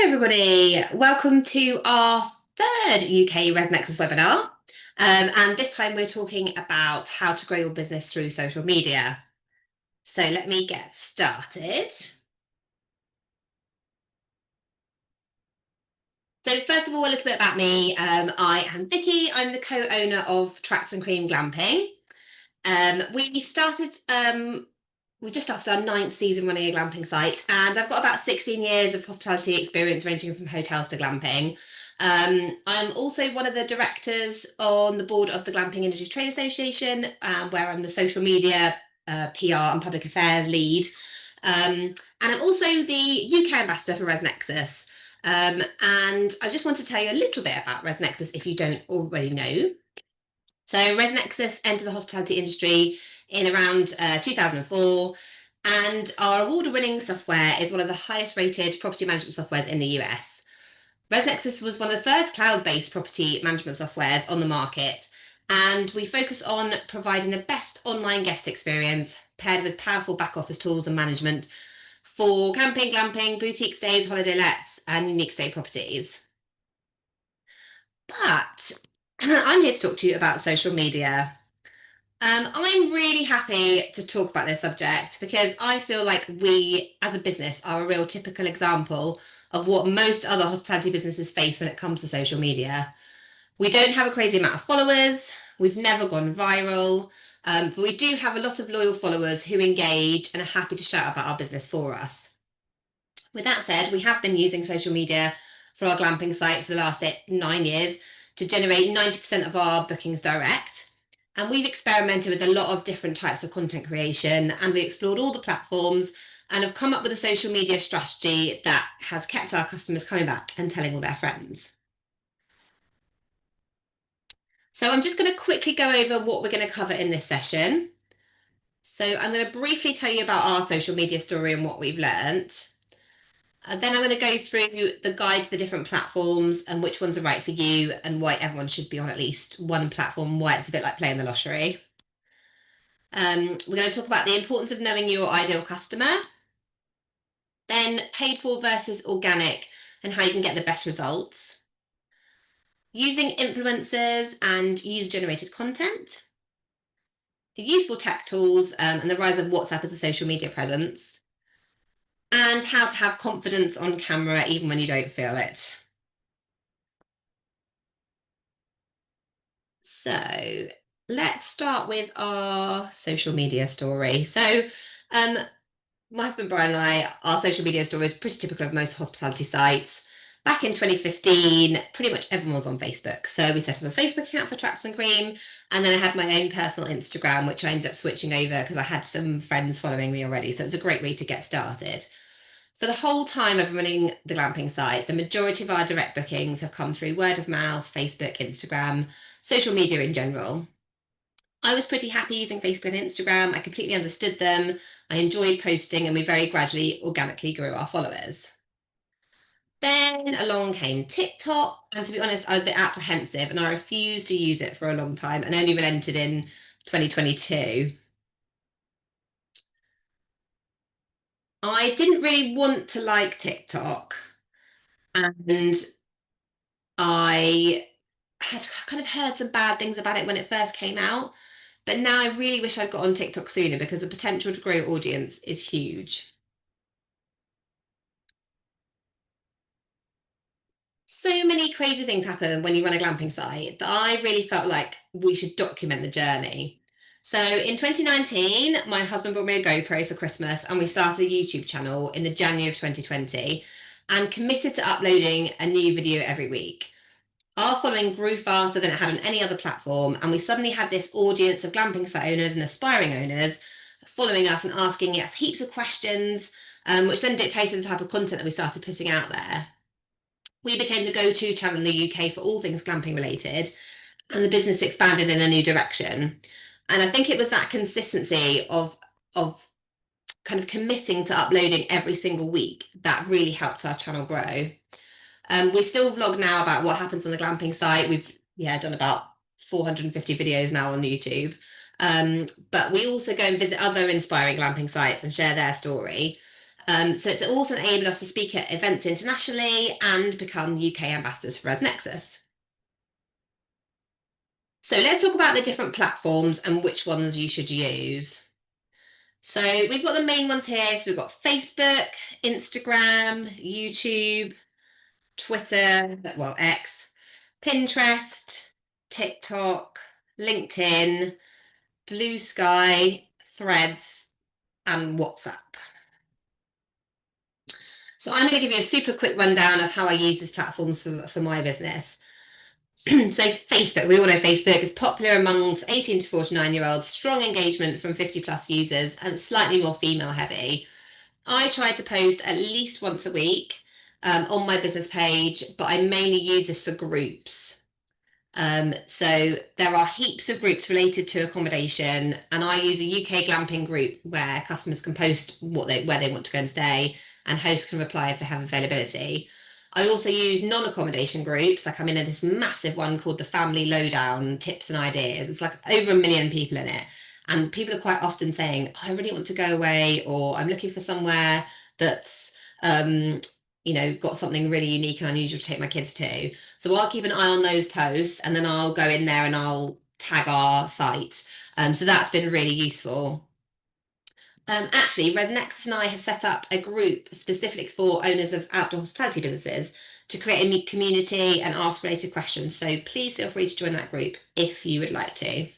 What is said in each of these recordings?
Everybody. Welcome to our third UK Red Nexus webinar. And this time we're talking about how to grow your business through social media. So let me get started. So first of all, a little bit about me. I am Vicky. I'm the co-owner of Tracks and Cream Glamping. We just started our 9th season running a glamping site, and I've got about 16 years of hospitality experience ranging from hotels to glamping. I'm also one of the directors on the board of the Glamping Industry Trade Association, where I'm the social media, PR and public affairs lead. And I'm also the UK ambassador for ResNexus. And I just want to tell you a little bit about ResNexus if you don't already know. So ResNexus entered the hospitality industry in around 2004, and our award-winning software is one of the highest rated property management softwares in the US. ResNexus was one of the first cloud-based property management softwares on the market, and we focus on providing the best online guest experience paired with powerful back-office tools and management for camping, glamping, boutique stays, holiday lets, and unique stay properties. But I'm here to talk to you about social media. I'm really happy to talk about this subject because I feel like we as a business are a real typical example of what most other hospitality businesses face when it comes to social media. We don't have a crazy amount of followers, we've never gone viral, but we do have a lot of loyal followers who engage and are happy to shout about our business for us. With that said, we have been using social media for our glamping site for the last 9 years to generate 90% of our bookings direct. And we've experimented with a lot of different types of content creation, and we explored all the platforms and have come up with a social media strategy that has kept our customers coming back and telling all their friends. So I'm just going to quickly go over what we're going to cover in this session. So I'm going to briefly tell you about our social media story and what we've learned. Then I'm going to go through the guide to the different platforms and which ones are right for you and why everyone should be on at least one platform, why it's a bit like playing the lottery. We're going to talk about the importance of knowing your ideal customer, then paid for versus organic and how you can get the best results, using influencers and user-generated content, the useful tech tools and the rise of WhatsApp as a social media presence, and how to have confidence on camera even when you don't feel it. So let's start with our social media story. So my husband Brian and I, our social media story is pretty typical of most hospitality sites. Back in 2015, pretty much everyone was on Facebook. So we set up a Facebook account for Tracks and Cream, and then I had my own personal Instagram, which I ended up switching over because I had some friends following me already. So it was a great way to get started. For the whole time I've been running the glamping site, the majority of our direct bookings have come through word of mouth, Facebook, Instagram, social media in general. I was pretty happy using Facebook and Instagram. I completely understood them. I enjoyed posting, and we very gradually, organically grew our followers. Then along came TikTok, and to be honest, I was a bit apprehensive and I refused to use it for a long time and only relented in 2022. I didn't really want to like TikTok, and I had kind of heard some bad things about it when it first came out, but now I really wish I'd got on TikTok sooner because the potential to grow audience is huge. So many crazy things happen when you run a glamping site that I really felt like we should document the journey. So in 2019, my husband bought me a GoPro for Christmas and we started a YouTube channel in the January of 2020 and committed to uploading a new video every week. Our following grew faster than it had on any other platform, and we suddenly had this audience of glamping site owners and aspiring owners following us and asking us heaps of questions, which then dictated the type of content that we started putting out there. We became the go-to channel in the UK for all things glamping related, and the business expanded in a new direction. And I think it was that consistency of kind of committing to uploading every single week that really helped our channel grow. We still vlog now about what happens on the glamping site. We've done about 450 videos now on YouTube. But we also go and visit other inspiring glamping sites and share their story. So it's also enabled us to speak at events internationally and become UK ambassadors for ResNexus. So let's talk about the different platforms and which ones you should use. So we've got the main ones here. So we've got Facebook, Instagram, YouTube, Twitter, well, X, Pinterest, TikTok, LinkedIn, Blue Sky, Threads, and WhatsApp. So I'm going to give you a super quick rundown of how I use these platforms for my business. So Facebook, we all know Facebook is popular amongst 18 to 49-year-olds, strong engagement from 50 plus users, and slightly more female heavy. I try to post at least once a week on my business page, but I mainly use this for groups. So there are heaps of groups related to accommodation, and I use a UK glamping group where customers can post where they want to go and stay, and hosts can reply if they have availability. I also use non-accommodation groups, like I'm in this massive one called the Family Lowdown Tips and Ideas. It's like over 1 million people in it. And people are quite often saying, I really want to go away, or I'm looking for somewhere that's, got something really unique and unusual to take my kids to. So I'll keep an eye on those posts, and then I'll go in there and I'll tag our site. So that's been really useful. Actually, ResNexus and I have set up a group specifically for owners of outdoor hospitality businesses to create a community and ask related questions. So please feel free to join that group if you would like to.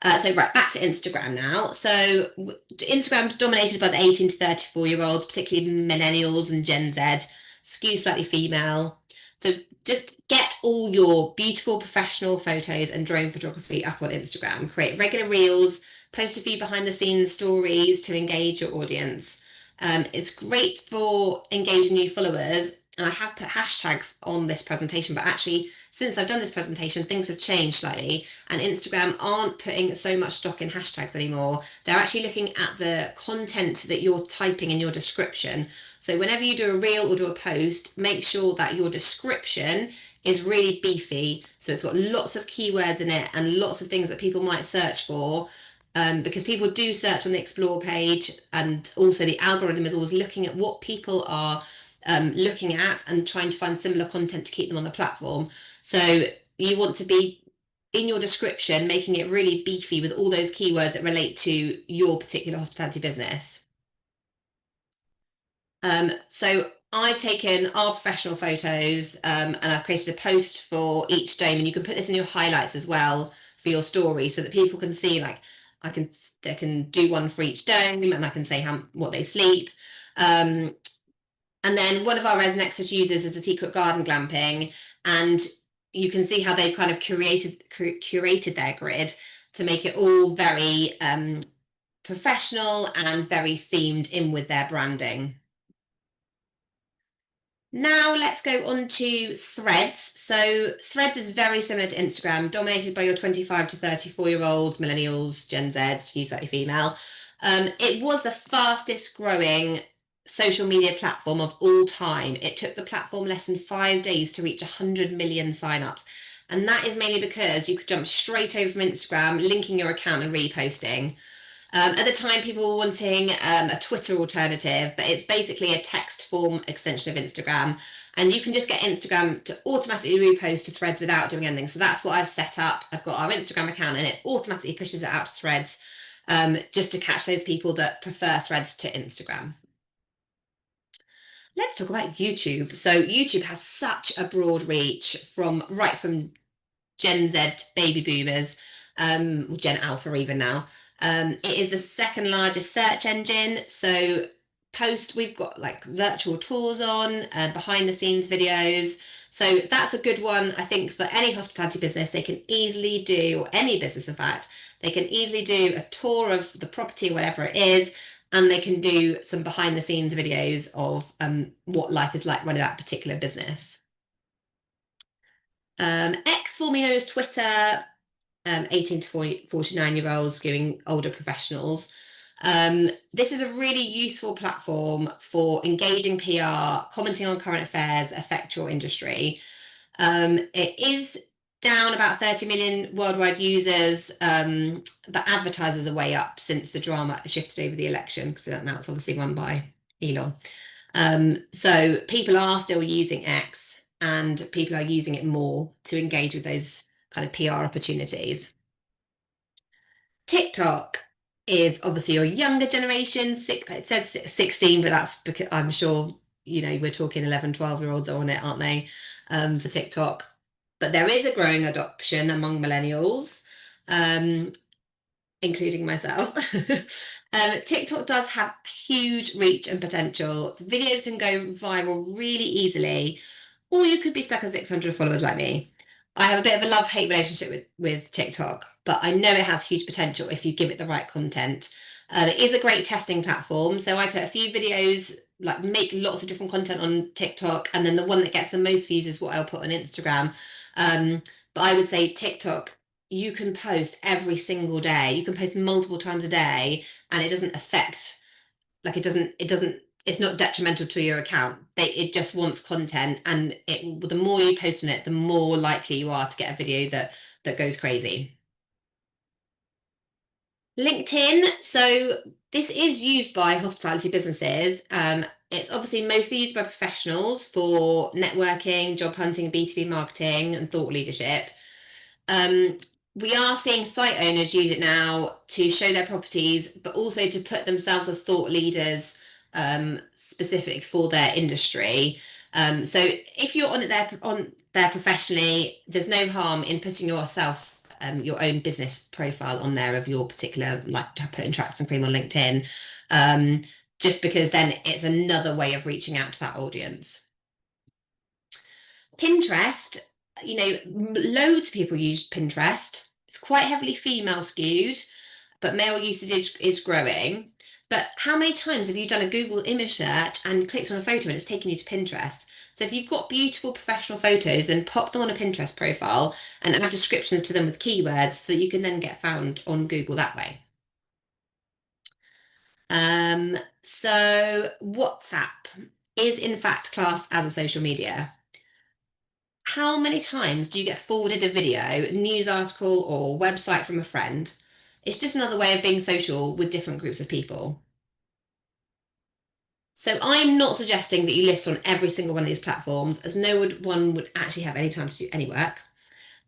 Back to Instagram now. So Instagram is dominated by the 18 to 34-year-olds, particularly millennials and Gen Z, skew slightly female. So just get all your beautiful professional photos and drone photography up on Instagram. Create regular reels, post a few behind the scenes stories to engage your audience. It's great for engaging new followers. And I have put hashtags on this presentation, but actually, since I've done this presentation, things have changed slightly, and Instagram aren't putting so much stock in hashtags anymore. They're actually looking at the content that you're typing in your description. So whenever you do a reel or do a post, make sure that your description is really beefy. So it's got lots of keywords in it and lots of things that people might search for. Because people do search on the explore page, and also the algorithm is always looking at what people are looking at and trying to find similar content to keep them on the platform. So you want to be in your description making it really beefy with all those keywords that relate to your particular hospitality business. So I've taken our professional photos and I've created a post for each dome, and you can put this in your highlights as well for your story so that people can see, like, they can do one for each dome, and I can say what they sleep. And then one of our ResNexus users is a Secret Garden Glamping, and you can see how they've kind of curated their grid to make it all very professional and very themed in with their branding. Now let's go on to Threads. So Threads is very similar to Instagram, dominated by your 25 to 34-year-olds, millennials, Gen Z, skew slightly female. It was the fastest growing social media platform of all time. It took the platform less than 5 days to reach 100 million signups. And that is mainly because you could jump straight over from Instagram, linking your account and reposting. At the time, people were wanting a Twitter alternative, but it's basically a text form extension of Instagram. And you can just get Instagram to automatically repost to Threads without doing anything. So that's what I've set up. I've got our Instagram account, and it automatically pushes it out to Threads, just to catch those people that prefer Threads to Instagram. Let's talk about YouTube. So YouTube has such a broad reach right from Gen Z baby boomers, Gen Alpha even now. It is the second largest search engine. So we've got like virtual tours on, behind the scenes videos. So that's a good one, I think, for any hospitality business. They can easily do, or any business in fact, they can easily do a tour of the property or whatever it is, and they can do some behind the scenes videos of what life is like running that particular business. X, formerly known as Twitter, 18 to 49-year-olds, skewing older professionals. This is a really useful platform for engaging PR, commenting on current affairs that affect your industry. It is down about 30 million worldwide users, but advertisers are way up since the drama shifted over the election, because now it's obviously run by Elon. So people are still using X, and people are using it more to engage with those kind of PR opportunities. TikTok is obviously your younger generation. It says 16, but that's because I'm sure, we're talking 11, 12-year-olds are on it, aren't they, for TikTok? But there is a growing adoption among millennials, including myself. TikTok does have huge reach and potential. So videos can go viral really easily, or you could be stuck at 600 followers like me. I have a bit of a love-hate relationship with TikTok, but I know it has huge potential if you give it the right content. It is a great testing platform, so I put a few videos, like make lots of different content on TikTok, and then the one that gets the most views is what I'll put on Instagram. But I would say TikTok, you can post every single day. You can post multiple times a day, and it doesn't affect, like it's not detrimental to your account. It just wants content, and the more you post on it, the more likely you are to get a video that goes crazy. LinkedIn. So this is used by hospitality businesses. It's obviously mostly used by professionals for networking, job hunting, B2B marketing, and thought leadership. We are seeing site owners use it now to show their properties, but also to put themselves as thought leaders, specific for their industry. So if you're on there professionally, there's no harm in putting yourself, your own business profile on there of your particular, like putting Tracks and Cream on LinkedIn, just because then it's another way of reaching out to that audience. Pinterest, loads of people use Pinterest. It's quite heavily female skewed, but male usage is growing. But how many times have you done a Google image search and clicked on a photo and it's taken you to Pinterest? So if you've got beautiful professional photos, then pop them on a Pinterest profile and add descriptions to them with keywords so that you can then get found on Google that way. So WhatsApp is in fact classed as a social media. How many times do you get forwarded a video, news article, or website from a friend? It's just another way of being social with different groups of people. So I'm not suggesting that you list on every single one of these platforms, as no one would actually have any time to do any work.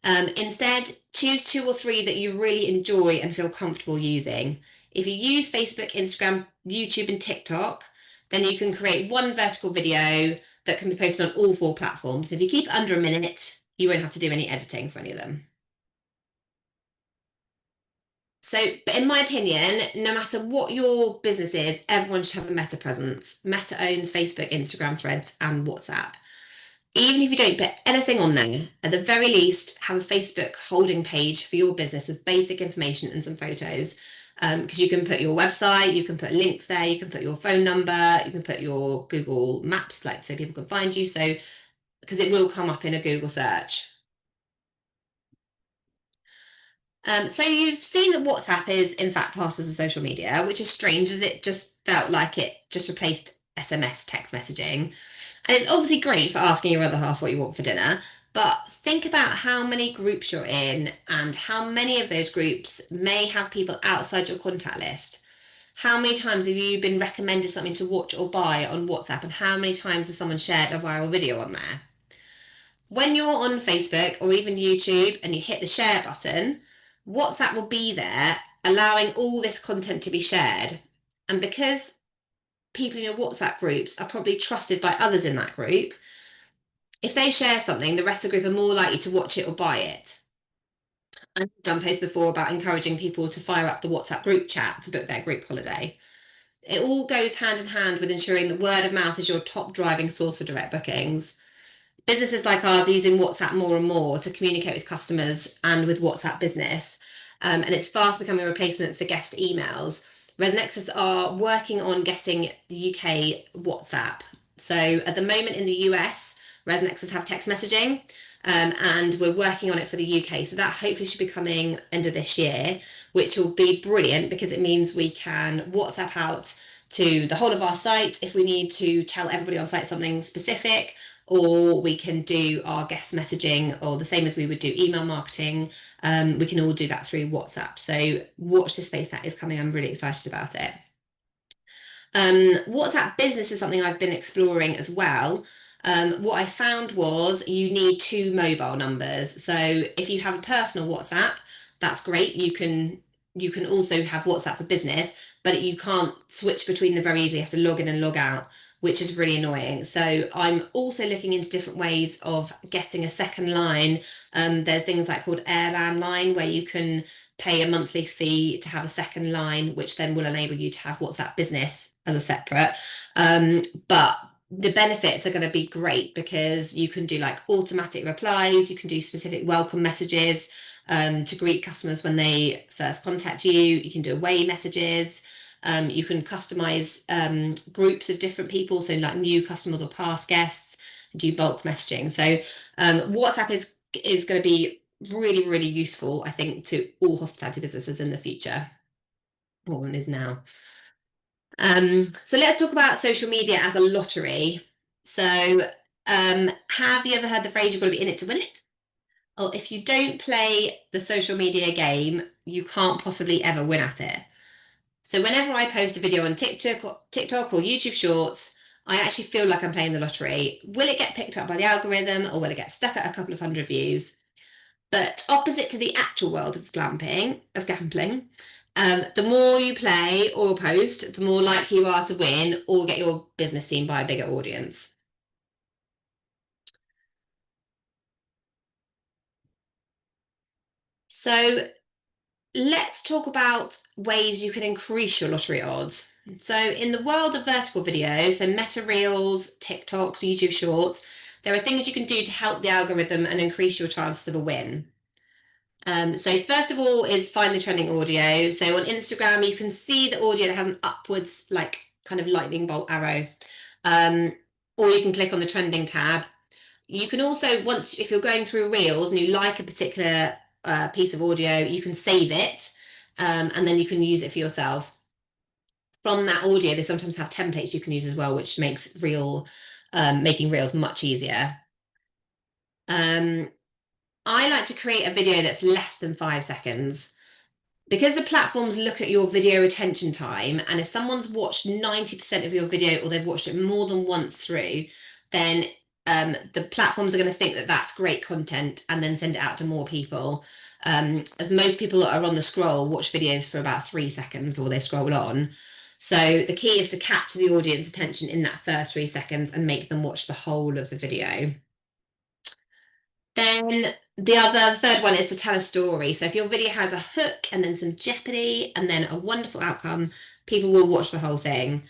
Instead, choose 2 or 3 that you really enjoy and feel comfortable using. If you use Facebook, Instagram, YouTube, and TikTok, then you can create one vertical video that can be posted on all 4 platforms. If you keep it under a minute, you won't have to do any editing for any of them. So, but in my opinion, no matter what your business is, everyone should have a Meta presence. Meta owns Facebook, Instagram, Threads, and WhatsApp. Even if you don't put anything on there, at the very least, have a Facebook holding page for your business with basic information and some photos. Because you can put your website, you can put links there, you can put your phone number, you can put your Google Maps, like so people can find you. So, because it will come up in a Google search. So you've seen that WhatsApp is in fact classed as a social media, which is strange as it just felt like it just replaced SMS text messaging. And it's obviously great for asking your other half what you want for dinner, but think about how many groups you're in and how many of those groups may have people outside your contact list. How many times have you been recommended something to watch or buy on WhatsApp, and how many times has someone shared a viral video on there? When you're on Facebook or even YouTube and you hit the share button, WhatsApp will be there allowing all this content to be shared. And because people in your WhatsApp groups are probably trusted by others in that group, if they share something, the rest of the group are more likely to watch it or buy it. I've done posts before about encouraging people to fire up the WhatsApp group chat to book their group holiday. It all goes hand in hand with ensuring that word of mouth is your top driving source for direct bookings. Businesses like ours are using WhatsApp more and more to communicate with customers and with WhatsApp Business. And it's fast becoming a replacement for guest emails. ResNexus are working on getting the UK WhatsApp. So at the moment in the US, ResNexus have text messaging, and we're working on it for the UK. So that hopefully should be coming end of this year, which will be brilliant because it means we can WhatsApp out to the whole of our site if we need to tell everybody on site something specific, or we can do our guest messaging, or the same as we would do email marketing. We can all do that through WhatsApp. So watch this space, that is coming. I'm really excited about it. WhatsApp Business is something I've been exploring as well. What I found was you need two mobile numbers. So if you have a personal WhatsApp, that's great. You can also have WhatsApp for business, but you can't switch between them very easily. You have to log in and log out, which is really annoying. So I'm also looking into different ways of getting a second line. There's things like called Air Landline, where you can pay a monthly fee to have a second line, which then will enable you to have WhatsApp Business as a separate. But the benefits are going to be great because you can do like automatic replies, you can do specific welcome messages to greet customers when they first contact you. You can do away messages. You can customize groups of different people, so like new customers or past guests, do bulk messaging. So WhatsApp is going to be really, really useful, I think, to all hospitality businesses in the future. One is now. So let's talk about social media as a lottery. So have you ever heard the phrase, you've got to be in it to win it? Well, if you don't play the social media game, you can't possibly ever win at it. So whenever I post a video on TikTok or YouTube Shorts, I actually feel like I'm playing the lottery. Will it get picked up by the algorithm, or will it get stuck at a couple of hundred views? But opposite to the actual world of gambling, the more you play or post, the more likely you are to win or get your business seen by a bigger audience. So let's talk about ways you can increase your lottery odds. So in the world of vertical video, so Meta Reels, TikToks, YouTube Shorts, there are things you can do to help the algorithm and increase your chances of a win. So first of all is find the trending audio. So on Instagram, you can see the audio that has an upwards, like kind of lightning bolt arrow. Or you can click on the trending tab. You can also, if you're going through Reels and you like a particular piece of audio, you can save it, and then you can use it for yourself. From that audio, they sometimes have templates you can use as well, which makes making Reels much easier. I like to create a video that's less than 5 seconds. Because the platforms look at your video attention time, and if someone's watched 90% of your video, or they've watched it more than once through, then the platforms are going to think that that's great content and then send it out to more people. As most people that are on the scroll watch videos for about 3 seconds before they scroll on. So the key is to capture the audience attention in that first 3 seconds and make them watch the whole of the video. Then the third one is to tell a story. So if your video has a hook and then some jeopardy and then a wonderful outcome, people will watch the whole thing.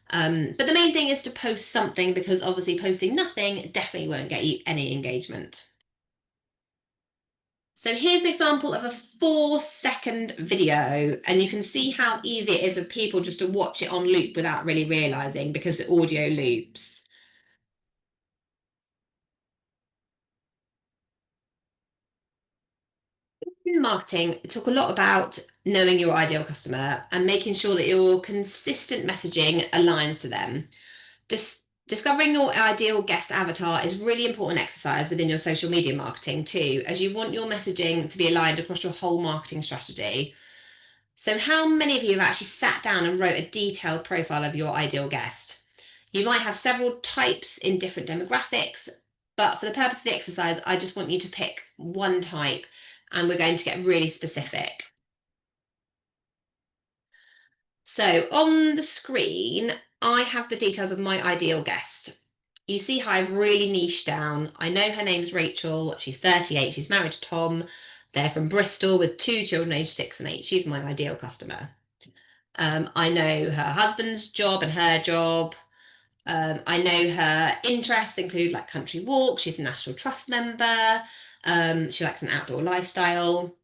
But the main thing is to post something, because obviously posting nothing definitely won't get you any engagement. So here's an example of a 4-second video, and you can see how easy it is for people just to watch it on loop without really realizing, because the audio loops. In marketing, talk a lot about knowing your ideal customer and making sure that your consistent messaging aligns to them. Discovering your ideal guest avatar is really important exercise within your social media marketing too, as you want your messaging to be aligned across your whole marketing strategy. So how many of you have actually sat down and wrote a detailed profile of your ideal guest? You might have several types in different demographics, but for the purpose of the exercise, I just want you to pick one type, and we're going to get really specific. So on the screen, I have the details of my ideal guest. You see how I've really niched down. I know her name's Rachel. She's 38. She's married to Tom. They're from Bristol with 2 children aged 6 and 8. She's my ideal customer. I know her husband's job and her job. I know her interests include like country walks. She's a National Trust member. She likes an outdoor lifestyle.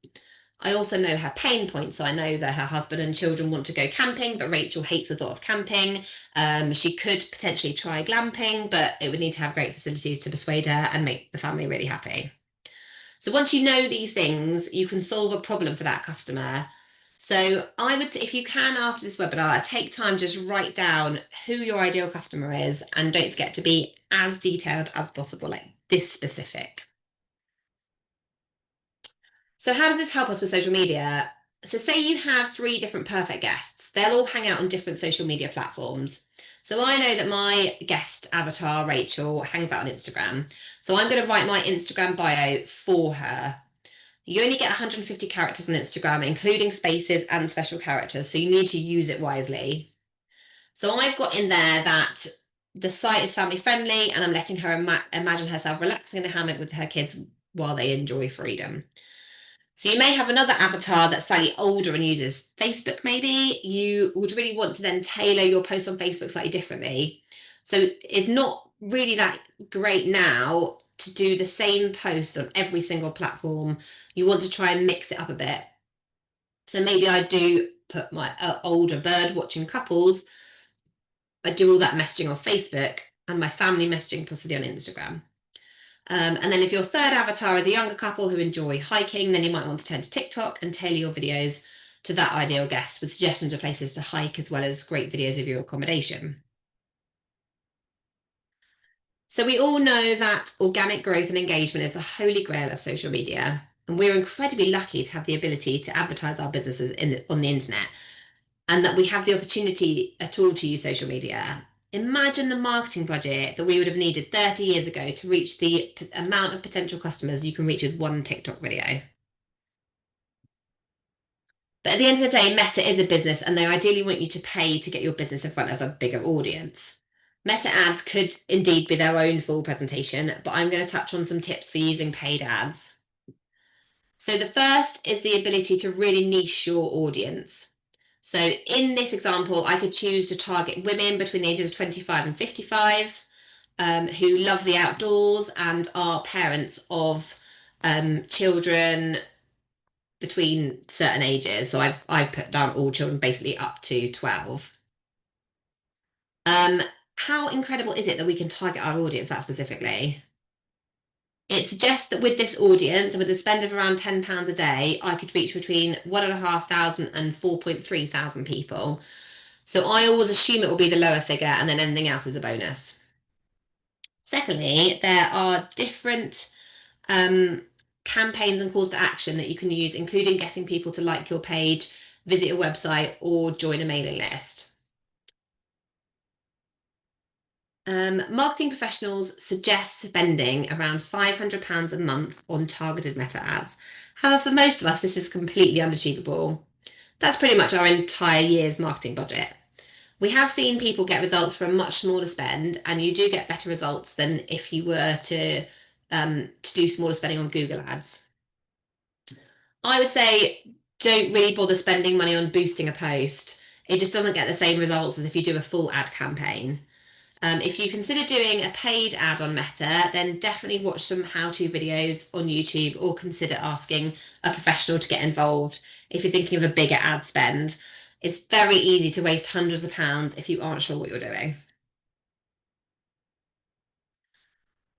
I also know her pain points. So I know that her husband and children want to go camping, but Rachel hates the thought of camping. She could potentially try glamping, but it would need to have great facilities to persuade her and make the family really happy. So once you know these things, you can solve a problem for that customer. So I would, if you can, after this webinar, take time, just write down who your ideal customer is, and don't forget to be as detailed as possible, like this specific. So how does this help us with social media? So say you have 3 different perfect guests. They'll all hang out on different social media platforms. So I know that my guest avatar, Rachel, hangs out on Instagram. So I'm going to write my Instagram bio for her. You only get 150 characters on Instagram, including spaces and special characters. So you need to use it wisely. So I've got in there that the site is family friendly, and I'm letting her imagine herself relaxing in a hammock with her kids while they enjoy freedom. So you may have another avatar that's slightly older and uses Facebook maybe. You would really want to then tailor your post on Facebook slightly differently. So it's not really that great now to do the same post on every single platform. You want to try and mix it up a bit. So maybe I do put my older bird watching couples. I do all that messaging on Facebook and my family messaging possibly on Instagram. And then if your third avatar is a younger couple who enjoy hiking, then you might want to turn to TikTok and tailor your videos to that ideal guest with suggestions of places to hike as well as great videos of your accommodation. So we all know that organic growth and engagement is the holy grail of social media. And we're incredibly lucky to have the ability to advertise our businesses on the internet, and that we have the opportunity at all to use social media. Imagine the marketing budget that we would have needed 30 years ago to reach the amount of potential customers you can reach with one TikTok video. But at the end of the day, Meta is a business, and they ideally want you to pay to get your business in front of a bigger audience. Meta ads could indeed be their own full presentation, but I'm going to touch on some tips for using paid ads. So the first is the ability to really niche your audience. So in this example, I could choose to target women between the ages of 25 and 55 who love the outdoors and are parents of children between certain ages. So I've put down all children basically up to 12. How incredible is it that we can target our audience that specifically? It suggests that with this audience and with a spend of around £10 a day, I could reach between 1,500 and 4,300 people. So I always assume it will be the lower figure, and then anything else is a bonus. Secondly, there are different campaigns and calls to action that you can use, including getting people to like your page, visit your website, or join a mailing list. Marketing professionals suggest spending around £500 a month on targeted Meta ads. However, for most of us, this is completely unachievable. That's pretty much our entire year's marketing budget. We have seen people get results for a much smaller spend, and you do get better results than if you were to do smaller spending on Google ads. I would say don't really bother spending money on boosting a post. It just doesn't get the same results as if you do a full ad campaign. If you consider doing a paid ad on Meta, then definitely watch some how-to videos on YouTube, or consider asking a professional to get involved if you're thinking of a bigger ad spend. It's very easy to waste hundreds of pounds if you aren't sure what you're doing.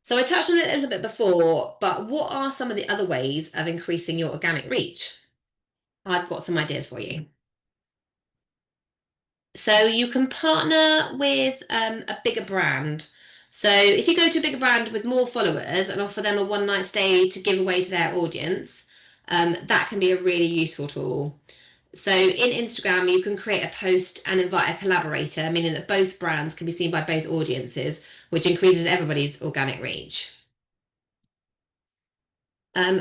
So I touched on it a little bit before, but what are some of the other ways of increasing your organic reach? I've got some ideas for you. So you can partner with a bigger brand. So if you go to a bigger brand with more followers and offer them a one-night stay to give away to their audience, that can be a really useful tool. So in Instagram, you can create a post and invite a collaborator, meaning that both brands can be seen by both audiences, which increases everybody's organic reach.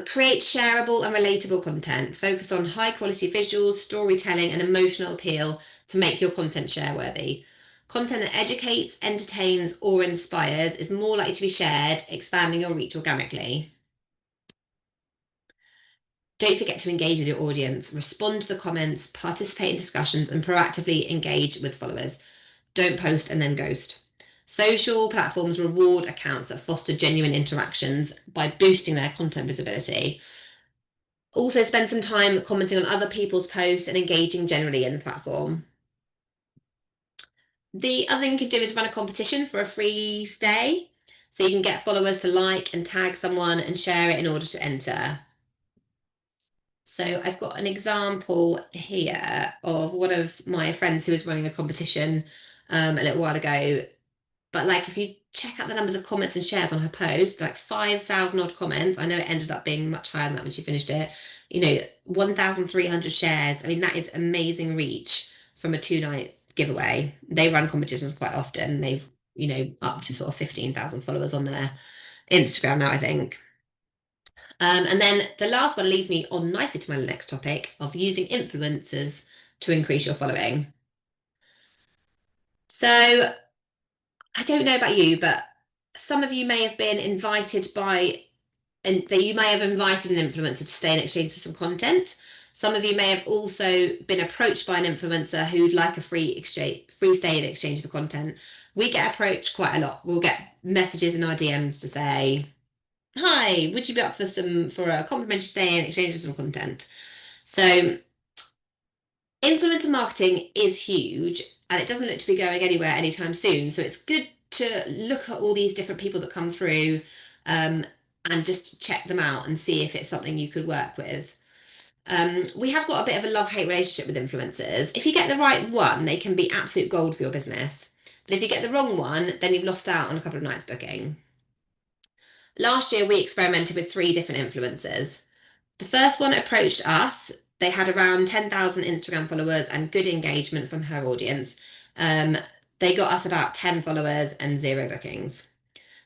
Create shareable and relatable content. Focus on high quality visuals, storytelling, and emotional appeal to make your content share worthy. Content that educates, entertains, or inspires is more likely to be shared, expanding your reach organically. Don't forget to engage with your audience. Respond to the comments, participate in discussions, and proactively engage with followers. Don't post and then ghost. Social platforms reward accounts that foster genuine interactions by boosting their content visibility. Also spend some time commenting on other people's posts and engaging generally in the platform. The other thing you could do is run a competition for a free stay. So you can get followers to like and tag someone and share it in order to enter. So I've got an example here of one of my friends who was running a competition a little while ago. But like, if you check out the numbers of comments and shares on her post, like 5,000 odd comments. I know it ended up being much higher than that when she finished it. 1,300 shares. I mean, that is amazing reach from a 2-night giveaway. They run competitions quite often. They've, up to sort of 15,000 followers on their Instagram now, I think. And then the last one leads me on nicely to my next topic of using influencers to increase your following. So I don't know about you, but some of you may have been invited by, and you may have invited an influencer to stay in exchange for some content. Some of you may have also been approached by an influencer who'd like a free stay in exchange for content. We get approached quite a lot. We'll get messages in our DMs to say, "Hi, would you be up for a complimentary stay in exchange for some content?" So influencer marketing is huge and it doesn't look to be going anywhere anytime soon. So it's good to look at all these different people that come through and just check them out and see if it's something you could work with. We have got a bit of a love-hate relationship with influencers. If you get the right one, they can be absolute gold for your business. But if you get the wrong one, then you've lost out on a couple of nights booking. Last year, we experimented with 3 different influencers. The first one approached us. They had around 10,000 Instagram followers and good engagement from her audience. They got us about 10 followers and 0 bookings.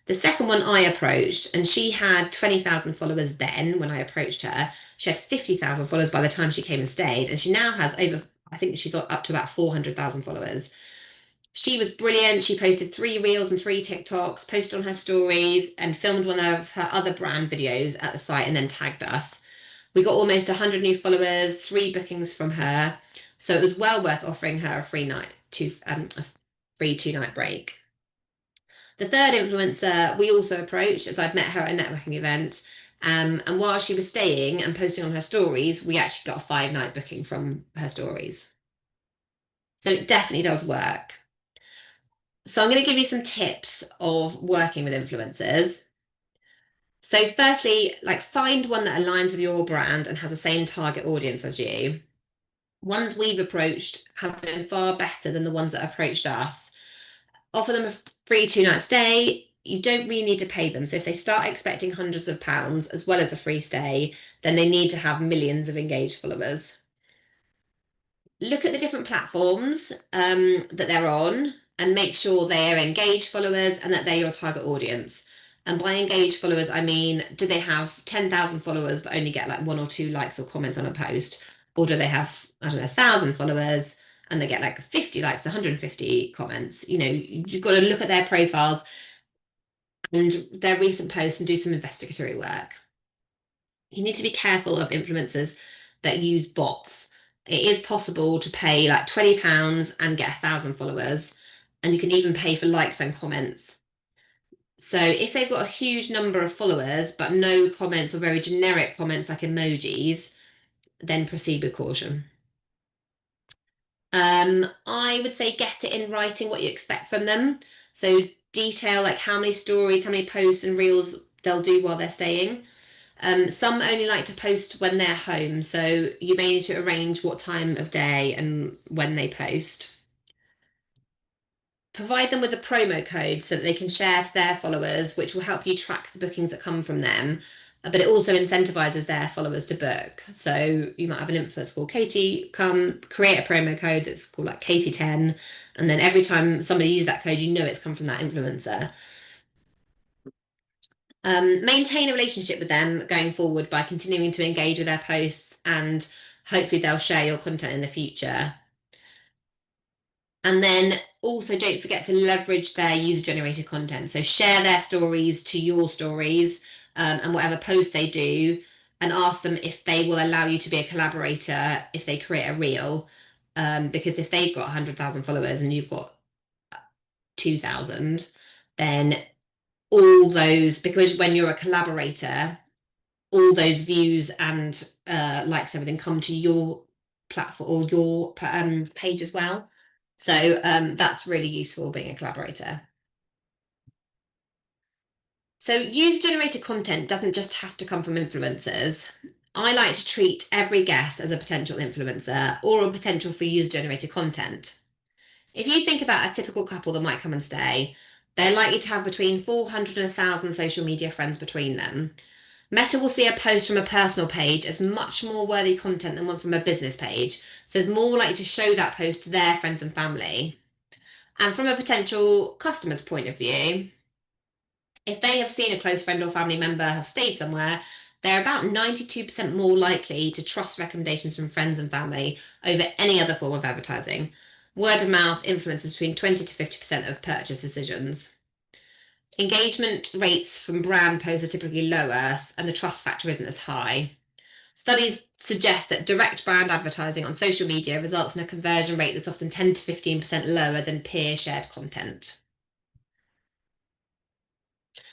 The second one I approached, and she had 20,000 followers then when I approached her. She had 50,000 followers by the time she came and stayed, and she now has I think she's up to about 400,000 followers. She was brilliant. She posted 3 reels and 3 TikToks, posted on her stories, and filmed one of her other brand videos at the site and then tagged us. We got almost 100 new followers, 3 bookings from her. So it was well worth offering her a free a free 2-night break. The third influencer we also approached as I'd met her at a networking event. And while she was staying and posting on her stories, we actually got a 5-night booking from her stories. So it definitely does work. So I'm going to give you some tips of working with influencers. So firstly, like, find one that aligns with your brand and has the same target audience as you. Ones we've approached have been far better than the ones that approached us. Offer them a free 2-night stay. You don't really need to pay them. So if they start expecting hundreds of pounds as well as a free stay, then they need to have millions of engaged followers. Look at the different platforms that they're on and make sure they are engaged followers and that they're your target audience. And by engaged followers, I mean, do they have 10,000 followers but only get like 1 or 2 likes or comments on a post? Or do they have, I don't know, 1,000 followers and they get like 50 likes, 150 comments? You've got to look at their profiles and their recent posts and do some investigatory work. You need to be careful of influencers that use bots. It is possible to pay like £20 and get 1,000 followers, and you can even pay for likes and comments. So if they've got a huge number of followers but no comments or very generic comments like emojis, then proceed with caution. I would say get it in writing what you expect from them. So detail like how many stories, how many posts and reels they'll do while they're staying. Some only like to post when they're home, so you may need to arrange what time of day and when they post. Provide them with a promo code so that they can share to their followers, which will help you track the bookings that come from them. But it also incentivizes their followers to book. So you might have an influencer called Katie, come create a promo code that's called like Katie10. And then every time somebody uses that code, you know it's come from that influencer. Maintain a relationship with them going forward by continuing to engage with their posts, and hopefully they'll share your content in the future. And then also don't forget to leverage their user-generated content. So share their stories to your stories and whatever post they do, and ask them if they will allow you to be a collaborator if they create a reel. Because if they've got 100,000 followers and you've got 2,000, then all those, because when you're a collaborator, all those views and likes, everything come to your platform or your page as well. So that's really useful being a collaborator. So user generated content doesn't just have to come from influencers. I like to treat every guest as a potential influencer or a potential for user-generated content. If you think about a typical couple that might come and stay, they're likely to have between 400 and 1,000 social media friends between them. Meta will see a post from a personal page as much more worthy content than one from a business page, so it's more likely to show that post to their friends and family. And from a potential customer's point of view, if they have seen a close friend or family member have stayed somewhere, they're about 92% more likely to trust recommendations from friends and family over any other form of advertising. Word of mouth influences between 20 to 50% of purchase decisions. Engagement rates from brand posts are typically lower, and the trust factor isn't as high. Studies suggest that direct brand advertising on social media results in a conversion rate that's often 10 to 15% lower than peer shared content.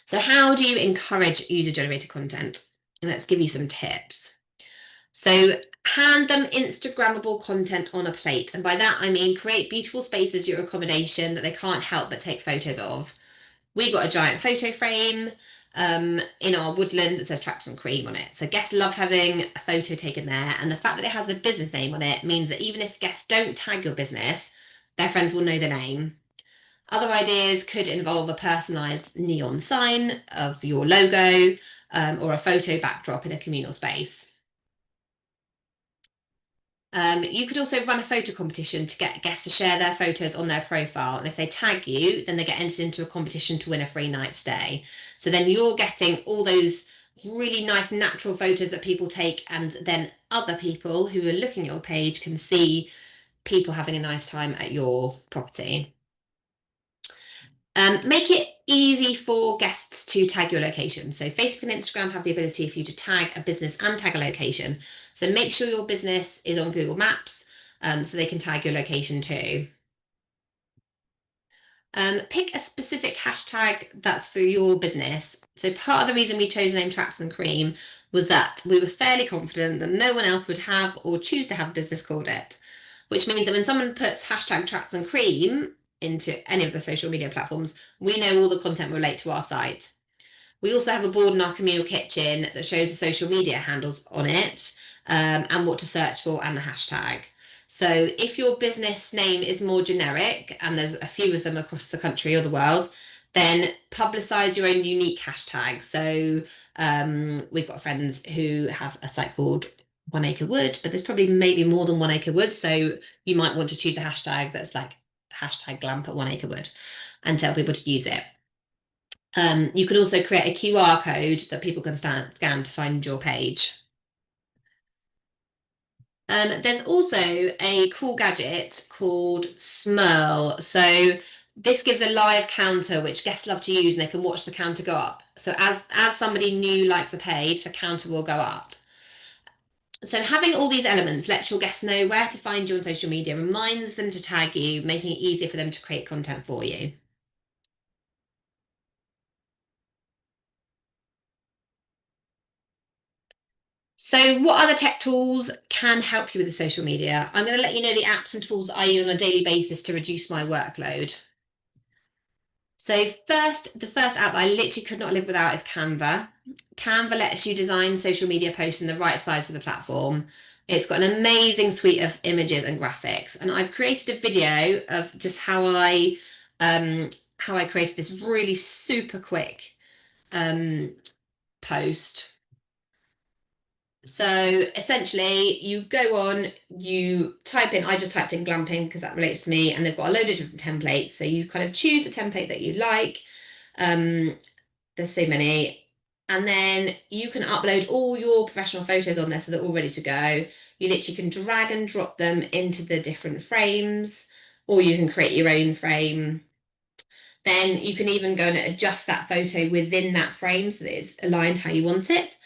So, how do you encourage user generated content? And let's give you some tips. So, hand them Instagrammable content on a plate. And by that, I mean create beautiful spaces at your accommodation that they can't help but take photos of. We've got a giant photo frame in our woodland that says Tractors and Cream on it. So guests love having a photo taken there. And the fact that it has the business name on it means that even if guests don't tag your business, their friends will know the name. Other ideas could involve a personalised neon sign of your logo or a photo backdrop in a communal space. You could also run a photo competition to get guests to share their photos on their profile. And if they tag you, then they get entered into a competition to win a free night stay. So then you're getting all those really nice natural photos that people take, and then other people who are looking at your page can see people having a nice time at your property. Make it easy for guests to tag your location. So Facebook and Instagram have the ability for you to tag a business and tag a location. So make sure your business is on Google Maps so they can tag your location too. Pick a specific hashtag that's for your business. So part of the reason we chose the name Tractors and Cream was that we were fairly confident that no one else would have or choose to have a business called it, which means that when someone puts hashtag Tractors and Cream into any of the social media platforms, we know all the content will relate to our site. We also have a board in our communal kitchen that shows the social media handles on it and what to search for and the hashtag. So if your business name is more generic, and there's a few of them across the country or the world, then publicize your own unique hashtag. So we've got friends who have a site called 1 Acre Wood, but there's probably maybe more than 1 Acre Wood. So you might want to choose a hashtag that's like hashtag glamp at 1 Acre Wood and tell people to use it. You can also create a QR code that people can scan to find your page. There's also a cool gadget called Smurl. So this gives a live counter which guests love to use, and they can watch the counter go up. So as somebody new likes a page, the counter will go up. So having all these elements lets your guests know where to find you on social media, reminds them to tag you, making it easier for them to create content for you. So what other tech tools can help you with the social media? I'm going to let you know the apps and tools that I use on a daily basis to reduce my workload. So the first app I literally could not live without is Canva. Canva lets you design social media posts in the right size for the platform. It's got an amazing suite of images and graphics, and I've created a video of just how I created this really super quick post. So essentially, you go on, you type in, I just typed in glamping because that relates to me, and they've got a load of different templates. So you kind of choose the template that you like. There's so many. And then you can upload all your professional photos on there so they're all ready to go. You literally can drag and drop them into the different frames, or you can create your own frame. Then you can even go and adjust that photo within that frame so that it's aligned how you want it.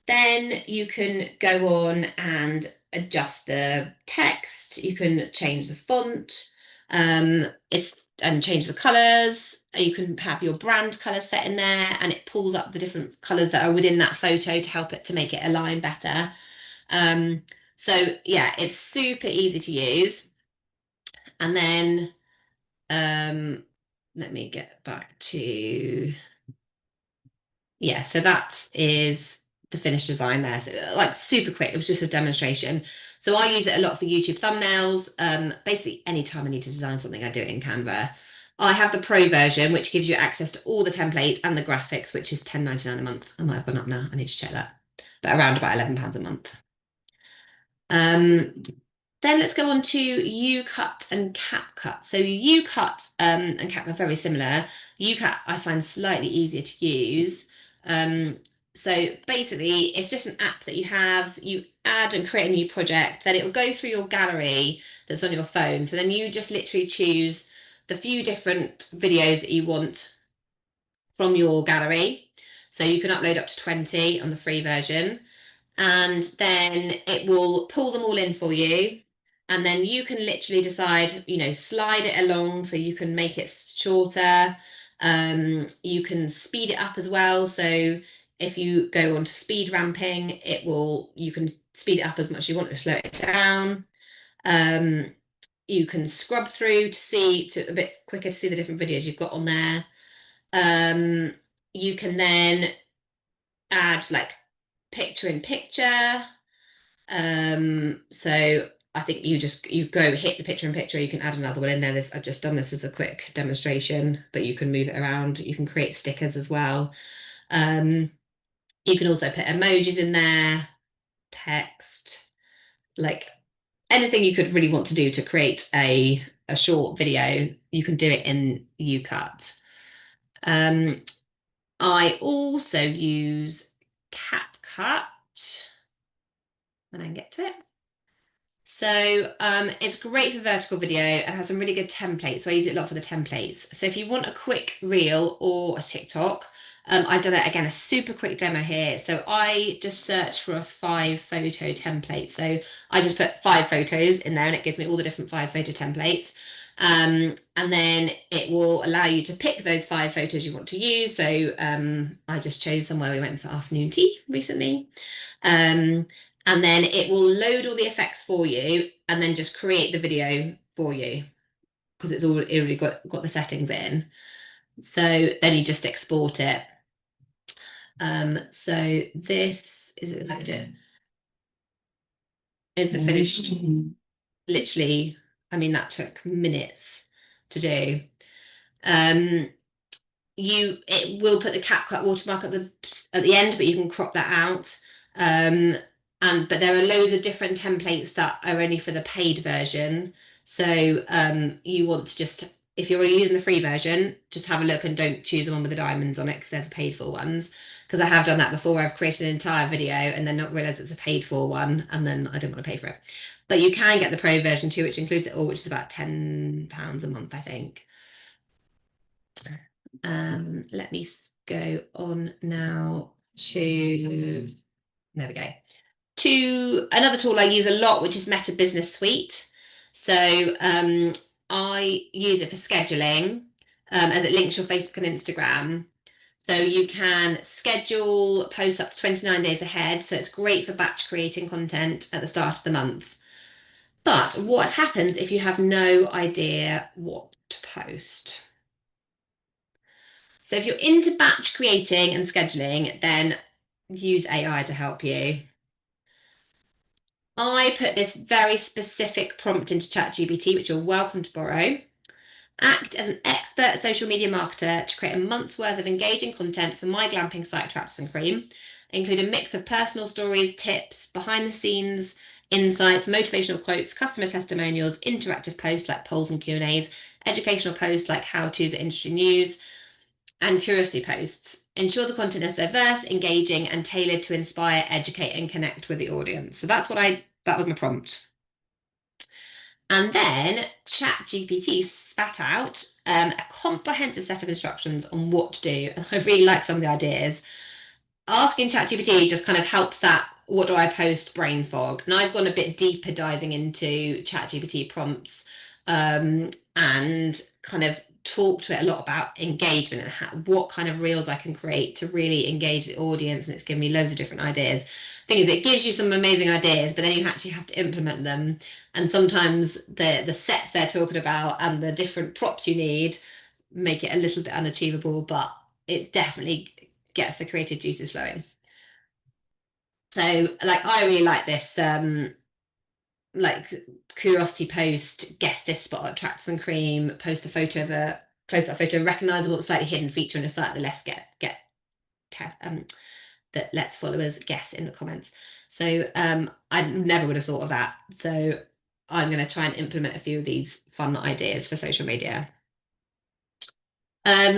Then you can go on and adjust the text. You can change the font, and change the colours. You can have your brand colour set in there, and it pulls up the different colours that are within that photo to help it to make it align better. So yeah, it's super easy to use. And then let me get back to, yeah, so that is the finished design there. So like super quick. It was just a demonstration. So I use it a lot for YouTube thumbnails. Basically anytime I need to design something, I do it in Canva. I have the pro version, which gives you access to all the templates and the graphics, which is £10.99 a month. I might have gone up now. I need to check that. But around about £11 a month. Then let's go on to UCut and CapCut. So UCut and CapCut are very similar. UCut I find slightly easier to use. So basically, it's just an app that you have. You add and create a new project, then it will go through your gallery that's on your phone. So then you just literally choose the few different videos that you want from your gallery. So you can upload up to 20 on the free version, and then it will pull them all in for you. And then you can literally decide, slide it along so you can make it shorter. You can speed it up as well. So if you go on to speed ramping, you can speed it up as much as you want or slow it down. You can scrub through to a bit quicker to see the different videos you've got on there. You can then add like picture in picture. So I think you go hit the picture in picture, you can add another one in there. I've just done this as a quick demonstration, but you can move it around. You can create stickers as well. You can also put emojis in there, text, like anything you could really want to do to create a short video, you can do it in UCut. I also use CapCut when I can get to it. So it's great for vertical video and has some really good templates. So I use it a lot for the templates. So if you want a quick reel or a TikTok, I've done it again, a super quick demo here. So I just searched for a 5-photo template. So I just put 5 photos in there and it gives me all the different 5-photo templates. And then it will allow you to pick those 5 photos you want to use. So I just chose somewhere we went for afternoon tea recently. And then it will load all the effects for you and then just create the video for you because it's already got the settings in. So then you just export it. So this is the finished. Literally, I mean, that took minutes to do. It will put the CapCut watermark at the end, but you can crop that out. But there are loads of different templates that are only for the paid version. So you want to just, if you're using the free version, just have a look and don't choose the one with the diamonds on it because they're the paid for ones. Because I have done that before where I've created an entire video and then not realised it's a paid for one and then I don't want to pay for it. But you can get the pro version too, which includes it all, which is about £10 a month, I think. Let me go on now to, there we go, to another tool I use a lot, which is Meta Business Suite. So I use it for scheduling as it links your Facebook and Instagram. So you can schedule posts up to 29 days ahead. So it's great for batch creating content at the start of the month. But what happens if you have no idea what to post? So if you're into batch creating and scheduling, then use AI to help you. I put this very specific prompt into ChatGPT, which you're welcome to borrow. Act as an expert social media marketer to create a month's worth of engaging content for my glamping site, Tracks and Cream. Include a mix of personal stories, tips, behind the scenes, insights, motivational quotes, customer testimonials, interactive posts like polls and Q&As, educational posts like how-tos at industry news, and curiosity posts. Ensure the content is diverse, engaging, and tailored to inspire, educate, and connect with the audience. So that was my prompt. And then ChatGPT spat out a comprehensive set of instructions on what to do. And I really like some of the ideas. Asking ChatGPT just kind of helps that what do I post brain fog. And I've gone a bit deeper diving into ChatGPT prompts and kind of talk to it a lot about engagement and what kind of reels I can create to really engage the audience, and it's given me loads of different ideas. Thing is, it gives you some amazing ideas, but then you actually have to implement them, and sometimes the sets they're talking about and the different props you need make it a little bit unachievable, but it definitely gets the creative juices flowing. So like I really like this like curiosity post, guess this spot at Tracks and Cream, post a photo of a close up photo, recognizable, slightly hidden feature in a site that lets that lets followers guess in the comments. So I never would have thought of that. So I'm going to try and implement a few of these fun ideas for social media.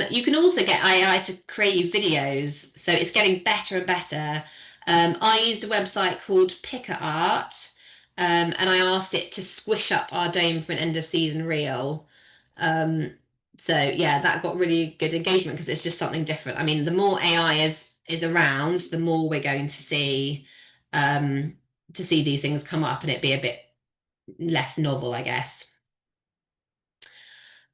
You can also get AI to create you videos, so it's getting better and better. I used a website called PicaArt, and I asked it to squish up our dome for an end of season reel. Um, so yeah, that got really good engagement because it's just something different. I mean, the more AI is around, the more we're going to see these things come up and it be a bit less novel, I guess.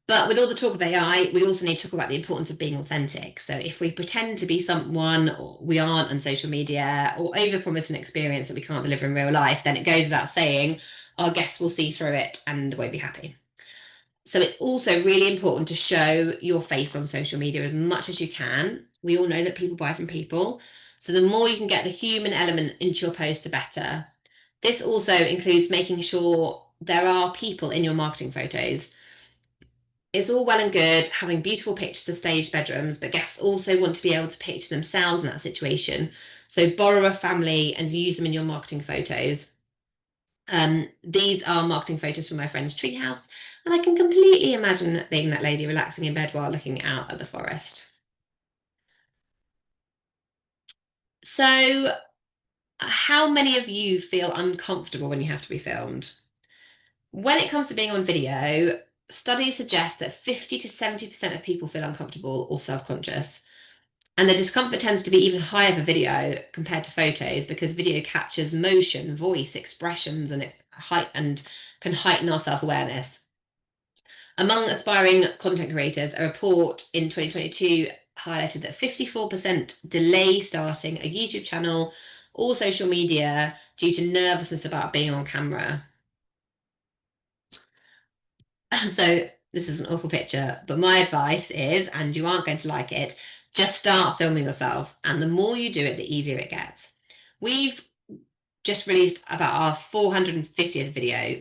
But with all the talk of AI, we also need to talk about the importance of being authentic. So if we pretend to be someone we aren't on social media or overpromise an experience that we can't deliver in real life, then it goes without saying our guests will see through it and won't be happy. So it's also really important to show your face on social media as much as you can. We all know that people buy from people. So the more you can get the human element into your post, the better. This also includes making sure there are people in your marketing photos. It's all well and good having beautiful pictures of staged bedrooms, but guests also want to be able to picture themselves in that situation. So borrow a family and use them in your marketing photos. These are marketing photos from my friend's treehouse, and I can completely imagine being that lady relaxing in bed while looking out at the forest. So, how many of you feel uncomfortable when you have to be filmed? When it comes to being on video, studies suggest that 50 to 70% of people feel uncomfortable or self conscious. And the discomfort tends to be even higher for video compared to photos because video captures motion, voice, expressions, and can heighten our self awareness. Among aspiring content creators, a report in 2022 highlighted that 54% delay starting a YouTube channel or social media due to nervousness about being on camera. So this is an awful picture, but my advice is, and you aren't going to like it, just start filming yourself. And the more you do it, the easier it gets. We've just released about our 450th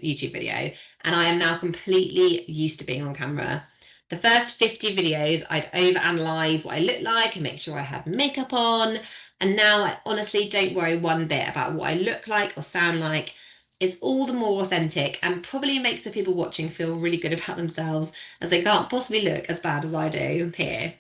YouTube video, and I am now completely used to being on camera. The first 50 videos, I'd overanalyze what I look like and make sure I had makeup on. And now I honestly don't worry one bit about what I look like or sound like. It's all the more authentic and probably makes the people watching feel really good about themselves as they can't possibly look as bad as I do here.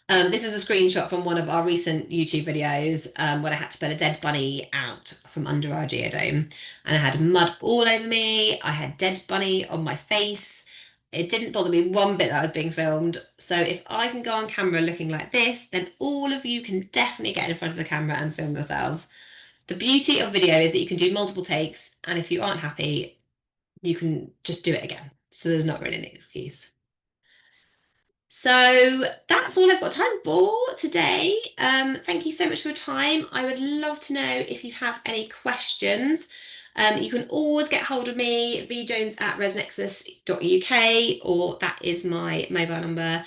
This is a screenshot from one of our recent YouTube videos when I had to pull a dead bunny out from under our geodome. And I had mud all over me. I had dead bunny on my face. It didn't bother me one bit that I was being filmed. So if I can go on camera looking like this, then all of you can definitely get in front of the camera and film yourselves. The beauty of video is that you can do multiple takes. And if you aren't happy, you can just do it again. So there's not really an excuse. So that's all I've got time for today. Thank you so much for your time. I would love to know if you have any questions. You can always get hold of me, vjones@resnexus.uk, or that is my mobile number.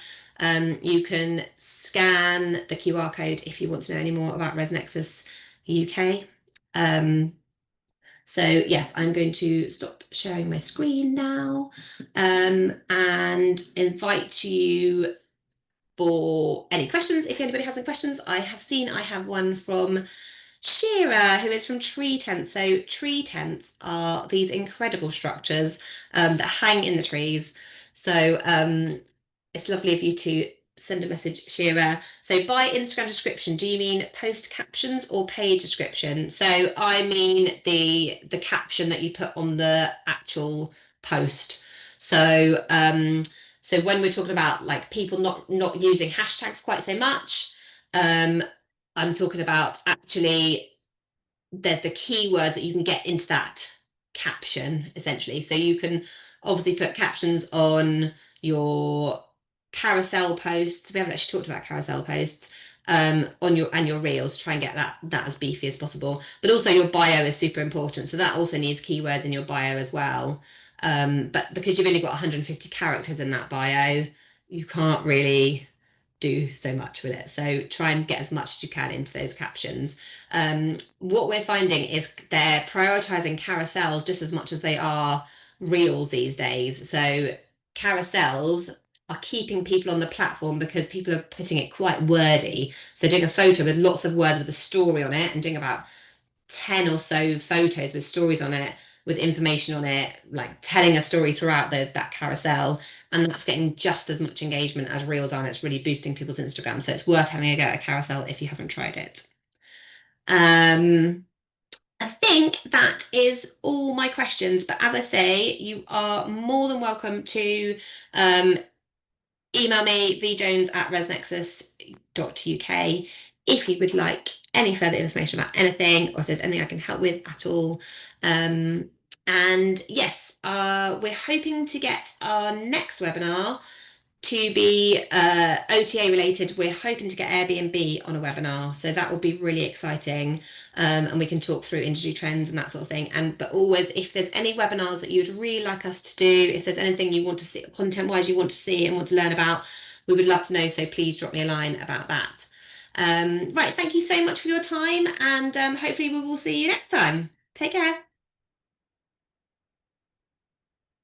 You can scan the QR code if you want to know any more about ResNexus UK. So yes, I'm going to stop sharing my screen now and invite you for any questions. If anybody has any questions, I have one from Shira, who is from Tree Tents. So tree tents are these incredible structures that hang in the trees. So it's lovely of you to send a message, Shira. So by Instagram description, do you mean post captions or page description? So I mean the caption that you put on the actual post. So so when we're talking about like people not using hashtags quite so much, I'm talking about actually the keywords that you can get into that caption essentially. So you can obviously put captions on your carousel posts. We haven't actually talked about carousel posts on your reels. Try and get that as beefy as possible. But also your bio is super important. So that also needs keywords in your bio as well. But because you've only got 150 characters in that bio, you can't really do so much with it. So try and get as much as you can into those captions. What we're finding is they're prioritizing carousels just as much as they are reels these days. So carousels are keeping people on the platform because people are putting it quite wordy. So doing a photo with lots of words with a story on it and doing about 10 or so photos with stories on it, with information on it, like telling a story throughout that carousel. And that's getting just as much engagement as reels are. And it's really boosting people's Instagram. So it's worth having a go at a carousel if you haven't tried it. I think that is all my questions. But as I say, you are more than welcome to email me vjones@resnexus.uk if you would like any further information about anything or if there's anything I can help with at all. And yes, we're hoping to get our next webinar to be OTA related. We're hoping to get Airbnb on a webinar, so that will be really exciting, and we can talk through industry trends and that sort of thing. But always, if there's any webinars that you'd really like us to do, if there's anything you want to see content wise you want to see and want to learn about, we would love to know, so please drop me a line about that. Right, thank you so much for your time, and hopefully we will see you next time. Take care.